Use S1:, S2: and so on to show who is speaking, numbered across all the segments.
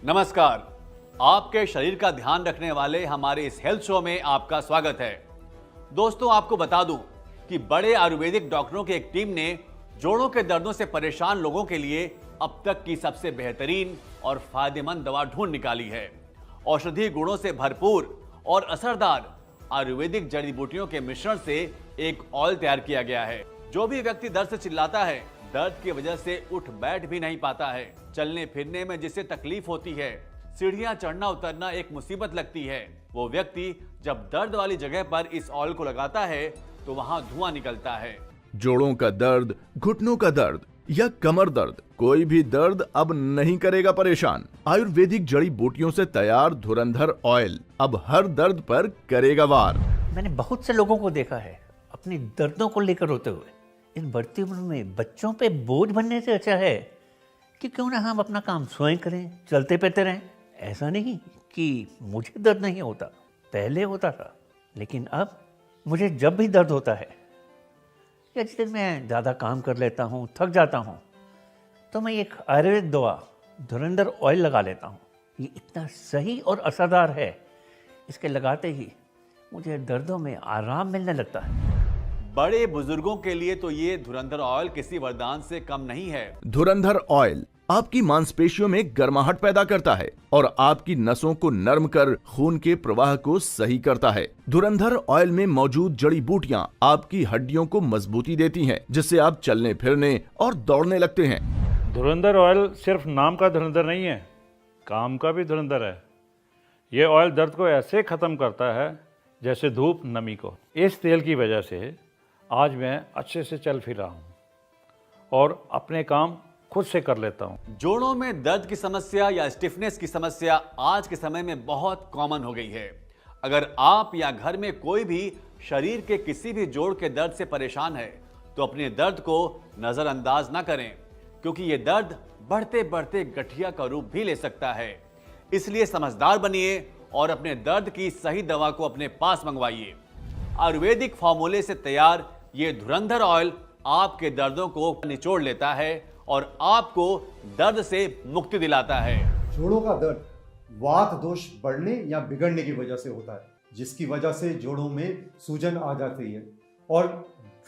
S1: नमस्कार। आपके शरीर का ध्यान रखने वाले हमारे इस हेल्थ शो में आपका स्वागत है। दोस्तों, आपको बता दूं कि बड़े आयुर्वेदिक डॉक्टरों की एक टीम ने जोड़ों के दर्दों से परेशान लोगों के लिए अब तक की सबसे बेहतरीन और फायदेमंद दवा ढूंढ निकाली है। औषधीय गुणों से भरपूर और असरदार आयुर्वेदिक जड़ी बूटियों के मिश्रण से एक ऑयल तैयार किया गया है। जो भी व्यक्ति दर्द से चिल्लाता है, दर्द की वजह से उठ बैठ भी नहीं पाता है, चलने फिरने में जिसे तकलीफ होती है, सीढ़ियां चढ़ना उतरना एक मुसीबत लगती है, वो व्यक्ति जब दर्द वाली जगह पर इस ऑयल को लगाता है तो वहां धुआं निकलता है।
S2: जोड़ों का दर्द, घुटनों का दर्द या कमर दर्द, कोई भी दर्द अब नहीं करेगा परेशान। आयुर्वेदिक जड़ी बूटियों से तैयार धुरंधर ऑयल अब हर दर्द पर करेगा वार।
S3: मैंने बहुत से लोगों को देखा है अपनी दर्दों को लेकर रोते हुए। इस बढ़ती उम्र में बच्चों पे बोझ बनने से अच्छा है कि क्यों ना हम अपना काम स्वयं करें, चलते फिरते रहें। ऐसा नहीं कि मुझे दर्द नहीं होता, पहले होता था, लेकिन अब मुझे जब भी दर्द होता है या जिस दिन मैं ज़्यादा काम कर लेता हूँ, थक जाता हूँ, तो मैं एक आयुर्वेदिक दवा धुरंधर ऑयल लगा लेता हूँ। ये इतना सही और असरदार है, इसके लगाते ही मुझे दर्दों में आराम मिलने लगता है।
S1: बड़े बुजुर्गों के लिए तो ये धुरंधर ऑयल किसी वरदान से कम नहीं है।
S2: धुरंधर ऑयल आपकी मांसपेशियों में गर्माहट पैदा करता है और आपकी नसों को नरम कर खून के प्रवाह को सही करता है। धुरंधर ऑयल में मौजूद जड़ी बूटियां आपकी हड्डियों को मजबूती देती हैं, जिससे आप चलने फिरने और दौड़ने लगते हैं।
S4: धुरंधर ऑयल सिर्फ नाम का धुरंधर नहीं है, काम का भी धुरंधर है। ये ऑयल दर्द को ऐसे खत्म करता है जैसे धूप नमी को। इस तेल की वजह से आज मैं अच्छे से चल फिर रहा हूँ और अपने काम खुद से कर लेता हूँ।
S1: जोड़ों में दर्द की समस्या या स्टिफनेस की समस्या आज के समय में बहुत कॉमन हो गई है। अगर आप या घर में कोई भी शरीर के किसी भी जोड़ के दर्द से परेशान है तो अपने दर्द को नजरअंदाज ना करें, क्योंकि ये दर्द बढ़ते बढ़ते गठिया का रूप भी ले सकता है। इसलिए समझदार बनिए और अपने दर्द की सही दवा को अपने पास मंगवाइए। आयुर्वेदिक फॉर्मूले से तैयार ये धुरंधर ऑयल आपके दर्दों को निचोड़ लेता है और आपको दर्द से मुक्ति दिलाता है।
S5: जोड़ों का दर्द वात दोष बढ़ने या बिगड़ने की वजह से होता है, जिसकी वजह से जोड़ों में सूजन आ जाती है और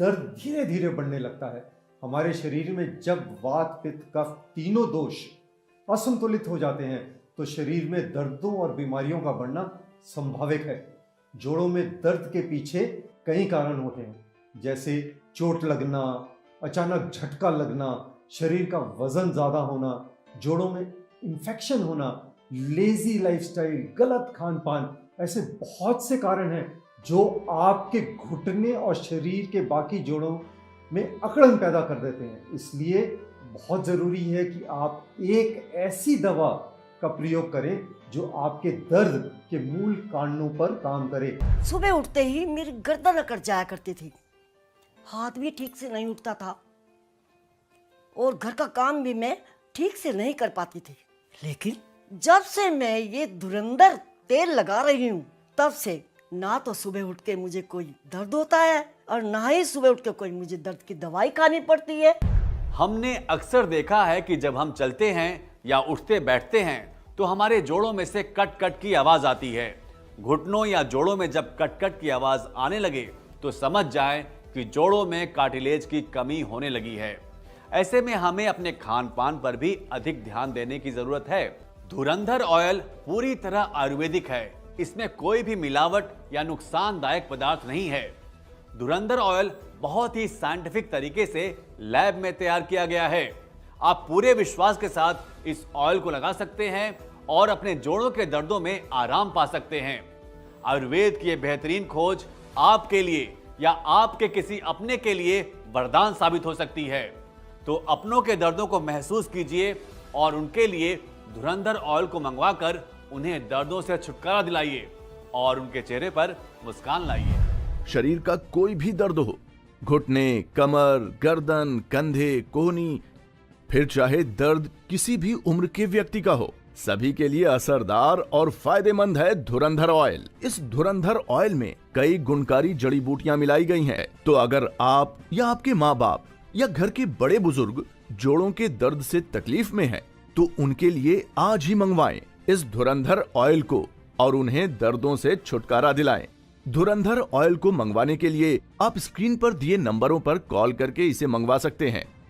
S5: दर्द धीरे धीरे बढ़ने लगता है। हमारे शरीर में जब वात पित्त कफ तीनों दोष असंतुलित हो जाते हैं तो शरीर में दर्दों और बीमारियों का बढ़ना संभाविक है। जोड़ों में दर्द के पीछे कई कारण होते हैं, जैसे चोट लगना, अचानक झटका लगना, शरीर का वजन ज्यादा होना, जोड़ों में इन्फेक्शन होना, लेजी लाइफस्टाइल, गलत खान पान, ऐसे बहुत से कारण हैं जो आपके घुटने और शरीर के बाकी जोड़ों में अकड़न पैदा कर देते हैं। इसलिए बहुत जरूरी है कि आप एक ऐसी दवा का प्रयोग करें जो आपके दर्द के मूल कारणों पर काम करे।
S6: सुबह उठते ही मेरी गर्दन अकड़ जाया करती थी, हाथ भी ठीक से नहीं उठता था और घर का काम भी मैं ठीक से नहीं कर पाती थी। लेकिन जब से मैं ये धुरंधर तेल लगा रही हूँ, तब से ना तो सुबह उठ के मुझे कोई दर्द होता है और ना ही सुबह उठ के कोई मुझे दर्द की दवाई खानी पड़ती है।
S1: हमने अक्सर देखा है कि जब हम चलते हैं या उठते बैठते हैं तो हमारे जोड़ों में से कट कट की आवाज आती है। घुटनों या जोड़ों में जब कट कट की आवाज आने लगे तो समझ जाएं कि जोड़ों में कार्टिलेज की कमी होने लगी है। ऐसे में हमें अपने खान पान पर भी अधिक ध्यान देने की जरूरत है। धुरंधर ऑयल पूरी तरह आयुर्वेदिक है, इसमें कोई भी मिलावट या नुकसानदायक पदार्थ नहीं है। धुरंधर ऑयल बहुत ही साइंटिफिक तरीके से लैब में तैयार किया गया है। आप पूरे विश्वास के साथ इस ऑयल को लगा सकते हैं और अपने जोड़ों के दर्दों में आराम पा सकते हैं। आयुर्वेद की यह बेहतरीन खोज आपके लिए या आपके किसी अपने के लिए वरदान साबित हो सकती है। तो अपनों के दर्दों को महसूस कीजिए और उनके लिए धुरंधर ऑयल को मंगवाकर उन्हें दर्दों से छुटकारा दिलाइए और उनके चेहरे पर मुस्कान लाइए।
S2: शरीर का कोई भी दर्द हो, घुटने, कमर, गर्दन, कंधे, कोहनी, फिर चाहे दर्द किसी भी उम्र के व्यक्ति का हो, सभी के लिए असरदार और फायदेमंद है धुरंधर ऑयल। इस धुरंधर ऑयल में कई गुणकारी जड़ी बूटियां मिलाई गई हैं। तो अगर आप या आपके माँ बाप या घर के बड़े बुजुर्ग जोड़ों के दर्द से तकलीफ में हैं, तो उनके लिए आज ही मंगवाएं इस धुरंधर ऑयल को और उन्हें दर्दों से छुटकारा दिलाएं। धुरंधर ऑयल को मंगवाने के लिए आप स्क्रीन पर दिए नंबरों पर कॉल करके इसे मंगवा सकते हैं।